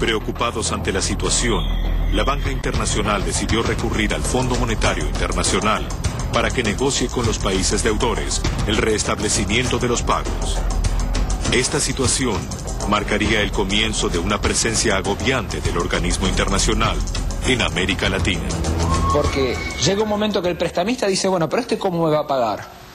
Preocupados ante la situación, la banca internacional decidió recurrir al Fondo Monetario Internacional para que negocie con los países deudores el restablecimiento de los pagos. Esta situación marcaría el comienzo de una presencia agobiante del organismo internacional en América Latina. Porque llega un momento que el prestamista dice, bueno, pero ¿cómo me va a pagar?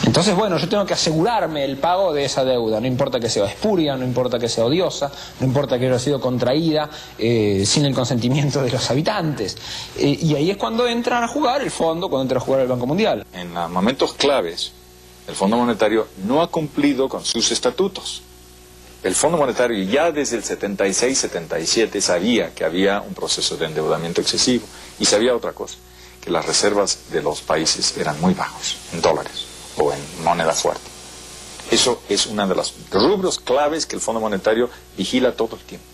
Entonces, bueno, yo tengo que asegurarme el pago de esa deuda, no importa que sea espuria, no importa que sea odiosa, no importa que haya sido contraída sin el consentimiento de los habitantes. Y ahí es cuando entra a jugar el fondo, cuando entra a jugar el Banco Mundial. En momentos claves, el Fondo Monetario no ha cumplido con sus estatutos. El Fondo Monetario ya desde el 76-77 sabía que había un proceso de endeudamiento excesivo y sabía otra cosa, que las reservas de los países eran muy bajos, en dólares o en moneda fuerte. Eso es uno de los rubros claves que el Fondo Monetario vigila todo el tiempo.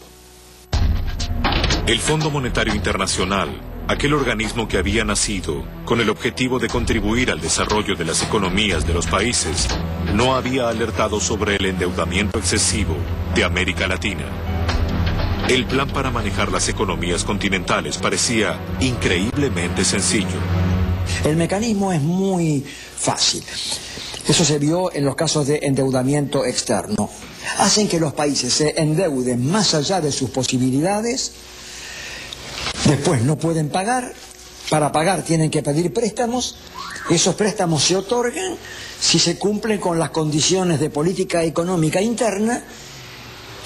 El Fondo Monetario Internacional, aquel organismo que había nacido con el objetivo de contribuir al desarrollo de las economías de los países, no había alertado sobre el endeudamiento excesivo de América Latina. El plan para manejar las economías continentales parecía increíblemente sencillo. El mecanismo es muy fácil. Eso se vio en los casos de endeudamiento externo. Hacen que los países se endeuden más allá de sus posibilidades. Después no pueden pagar. Para pagar tienen que pedir préstamos. Esos préstamos se otorgan si se cumplen con las condiciones de política económica interna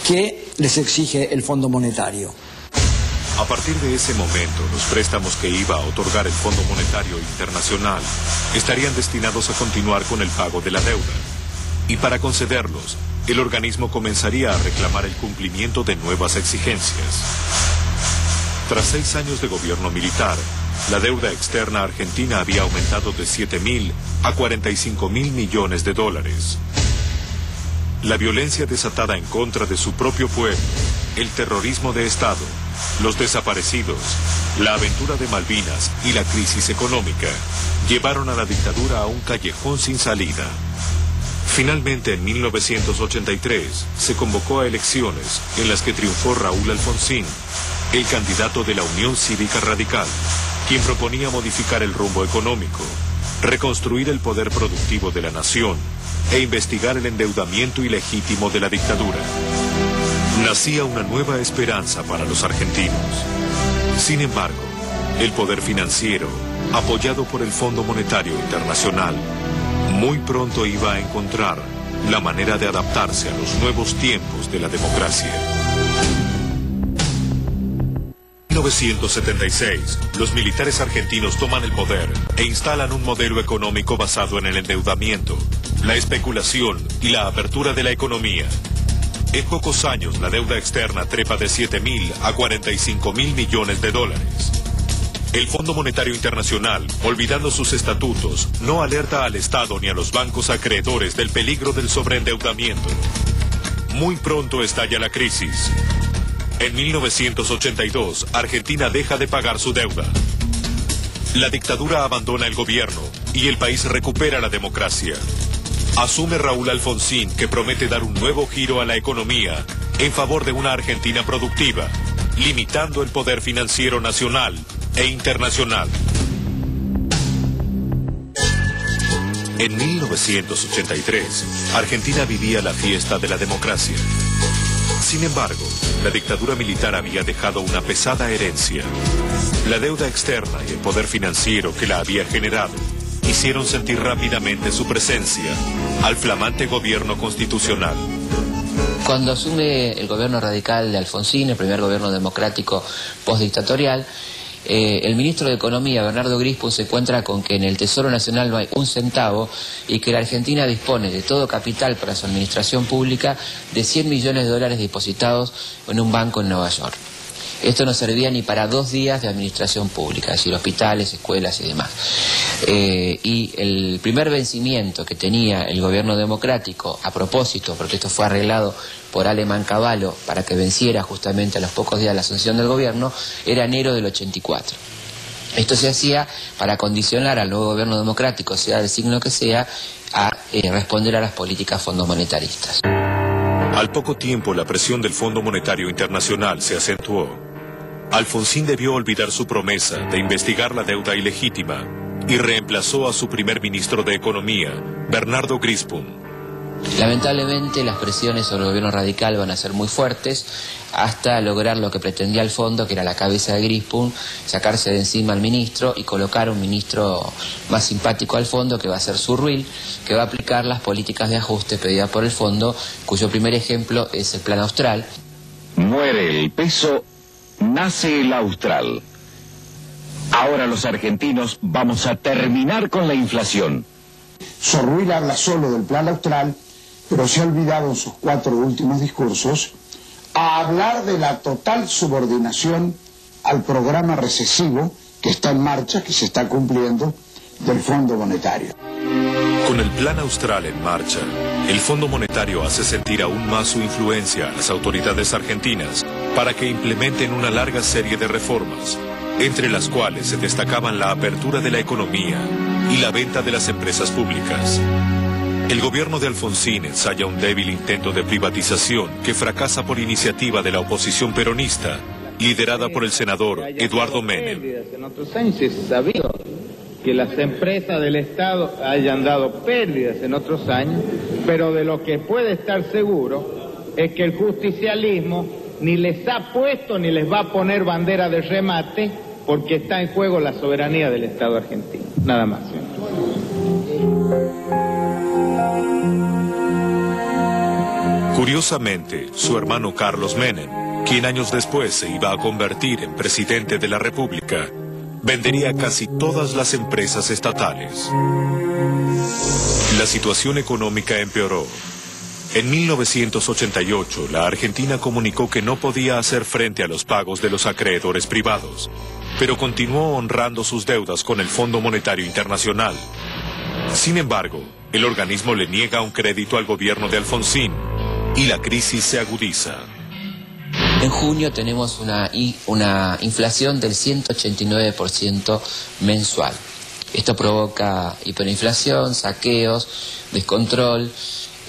que les exige el Fondo Monetario. A partir de ese momento, los préstamos que iba a otorgar el Fondo Monetario Internacional estarían destinados a continuar con el pago de la deuda. Y para concederlos, el organismo comenzaría a reclamar el cumplimiento de nuevas exigencias. Tras 6 años de gobierno militar, la deuda externa argentina había aumentado de 7.000 a 45.000 millones de dólares. La violencia desatada en contra de su propio pueblo, el terrorismo de Estado, los desaparecidos, la aventura de Malvinas y la crisis económica llevaron a la dictadura a un callejón sin salida. Finalmente, en 1983, se convocó a elecciones en las que triunfó Raúl Alfonsín, el candidato de la Unión Cívica Radical, quien proponía modificar el rumbo económico, reconstruir el poder productivo de la nación e investigar el endeudamiento ilegítimo de la dictadura. Nacía una nueva esperanza para los argentinos. Sin embargo, el poder financiero, apoyado por el Fondo Monetario Internacional, muy pronto iba a encontrar la manera de adaptarse a los nuevos tiempos de la democracia. En 1976, los militares argentinos toman el poder e instalan un modelo económico basado en el endeudamiento, la especulación y la apertura de la economía. En pocos años, la deuda externa trepa de 7.000 a 45.000 millones de dólares. El Fondo Monetario Internacional, olvidando sus estatutos, no alerta al Estado ni a los bancos acreedores del peligro del sobreendeudamiento. Muy pronto estalla la crisis. En 1982, Argentina deja de pagar su deuda. La dictadura abandona el gobierno y el país recupera la democracia. Asume Raúl Alfonsín, que promete dar un nuevo giro a la economía en favor de una Argentina productiva, limitando el poder financiero nacional e internacional. En 1983, Argentina vivía la fiesta de la democracia. Sin embargo, la dictadura militar había dejado una pesada herencia. La deuda externa y el poder financiero que la había generado hicieron sentir rápidamente su presencia al flamante gobierno constitucional. Cuando asume el gobierno radical de Alfonsín, el primer gobierno democrático postdictatorial, el ministro de Economía, Bernardo Grispo, se encuentra con que en el Tesoro Nacional no hay un centavo y que la Argentina dispone de todo capital para su administración pública de 100 millones de dólares depositados en un banco en Nueva York. Esto no servía ni para 2 días de administración pública, es decir, hospitales, escuelas y demás. Y el primer vencimiento que tenía el gobierno democrático, a propósito, porque esto fue arreglado por Aleman Cavallo para que venciera justamente a los pocos días de la asunción del gobierno, era enero del 84. Esto se hacía para condicionar al nuevo gobierno democrático, sea del signo que sea, a responder a las políticas fondomonetaristas. Al poco tiempo, la presión del Fondo Monetario Internacional se acentuó. Alfonsín debió olvidar su promesa de investigar la deuda ilegítima y reemplazó a su primer ministro de Economía, Bernardo Grispum. Lamentablemente las presiones sobre el gobierno radical van a ser muy fuertes hasta lograr lo que pretendía el fondo, que era la cabeza de Grispum, sacarse de encima al ministro y colocar un ministro más simpático al fondo, que va a ser Surruil, que va a aplicar las políticas de ajuste pedidas por el fondo, cuyo primer ejemplo es el Plan Austral. Muere el peso, nace el Austral. Ahora los argentinos vamos a terminar con la inflación. Surruil habla solo del Plan Austral, pero se ha olvidado en sus 4 últimos discursos a hablar de la total subordinación al programa recesivo que está en marcha, que se está cumpliendo, del Fondo Monetario. Con el Plan Austral en marcha, el Fondo Monetario hace sentir aún más su influencia a las autoridades argentinas para que implementen una larga serie de reformas, entre las cuales se destacaban la apertura de la economía y la venta de las empresas públicas. El gobierno de Alfonsín ensaya un débil intento de privatización que fracasa por iniciativa de la oposición peronista, liderada por el senador Eduardo Menem. En otros años es sabido que las empresas del Estado hayan dado pérdidas en otros años, pero de lo que puede estar seguro es que el justicialismo ni les ha puesto ni les va a poner bandera de remate, porque está en juego la soberanía del Estado argentino. Nada más. Curiosamente, su hermano Carlos Menem, quien años después se iba a convertir en presidente de la República, vendería casi todas las empresas estatales. La situación económica empeoró. En 1988, la Argentina comunicó que no podía hacer frente a los pagos de los acreedores privados, pero continuó honrando sus deudas con el Fondo Monetario Internacional. Sin embargo, el organismo le niega un crédito al gobierno de Alfonsín y la crisis se agudiza. En junio tenemos una inflación del 189% mensual. Esto provoca hiperinflación, saqueos, descontrol.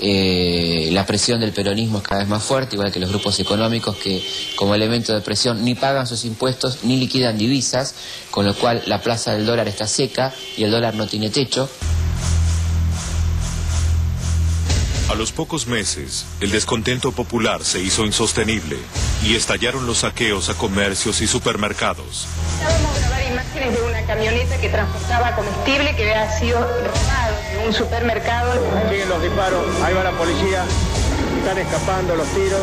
La presión del peronismo es cada vez más fuerte, igual que los grupos económicos que como elemento de presión ni pagan sus impuestos ni liquidan divisas, con lo cual la plaza del dólar está seca y el dólar no tiene techo. A los pocos meses, el descontento popular se hizo insostenible y estallaron los saqueos a comercios y supermercados. Vamos a grabar imágenes de una camioneta que transportaba comestible que había sido robado de un supermercado. Siguen los disparos, ahí va la policía, están escapando los tiros.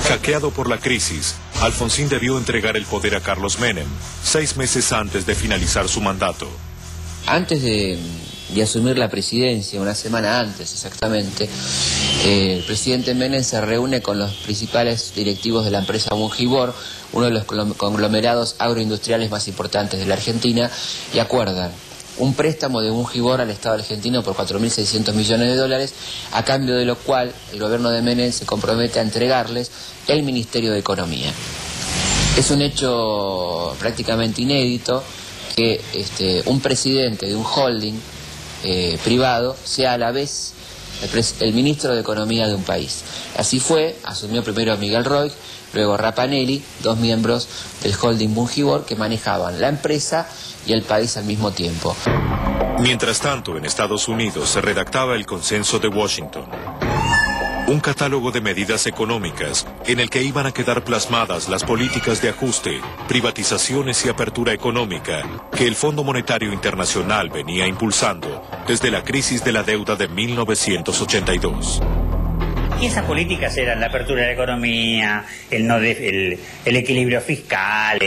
Hackeado por la crisis, Alfonsín debió entregar el poder a Carlos Menem 6 meses antes de finalizar su mandato. Antes de asumir la presidencia, una semana antes exactamente, el presidente Menem se reúne con los principales directivos de la empresa Bungibor, uno de los conglomerados agroindustriales más importantes de la Argentina, y acuerdan un préstamo de Bungibor al Estado argentino por 4.600 millones de dólares, a cambio de lo cual el gobierno de Menem se compromete a entregarles el Ministerio de Economía. Es un hecho prácticamente inédito que un presidente de un holding privado sea a la vez el ministro de Economía de un país. Así fue, asumió primero Miguel Roig, luego Rapanelli, 2 miembros del holding Bungibor que manejaban la empresa y el país al mismo tiempo. Mientras tanto, en Estados Unidos se redactaba el Consenso de Washington, un catálogo de medidas económicas en el que iban a quedar plasmadas las políticas de ajuste, privatizaciones y apertura económica que el Fondo Monetario Internacional venía impulsando desde la crisis de la deuda de 1982. Y esas políticas eran la apertura de la economía, el equilibrio fiscal,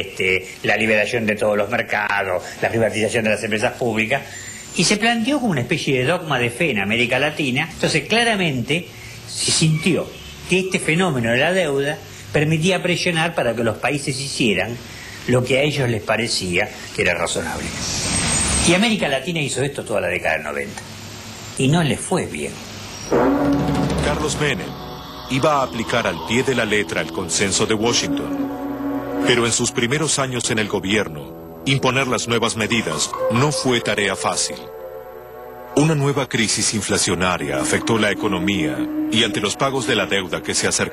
la liberación de todos los mercados, la privatización de las empresas públicas, y se planteó como una especie de dogma de fe en América Latina. Entonces claramente se sintió que este fenómeno de la deuda permitía presionar para que los países hicieran lo que a ellos les parecía que era razonable. Y América Latina hizo esto toda la década del 90. Y no les fue bien. Carlos Menem iba a aplicar al pie de la letra el Consenso de Washington. Pero en sus primeros años en el gobierno, imponer las nuevas medidas no fue tarea fácil. Una nueva crisis inflacionaria afectó la economía y ante los pagos de la deuda que se acercaban,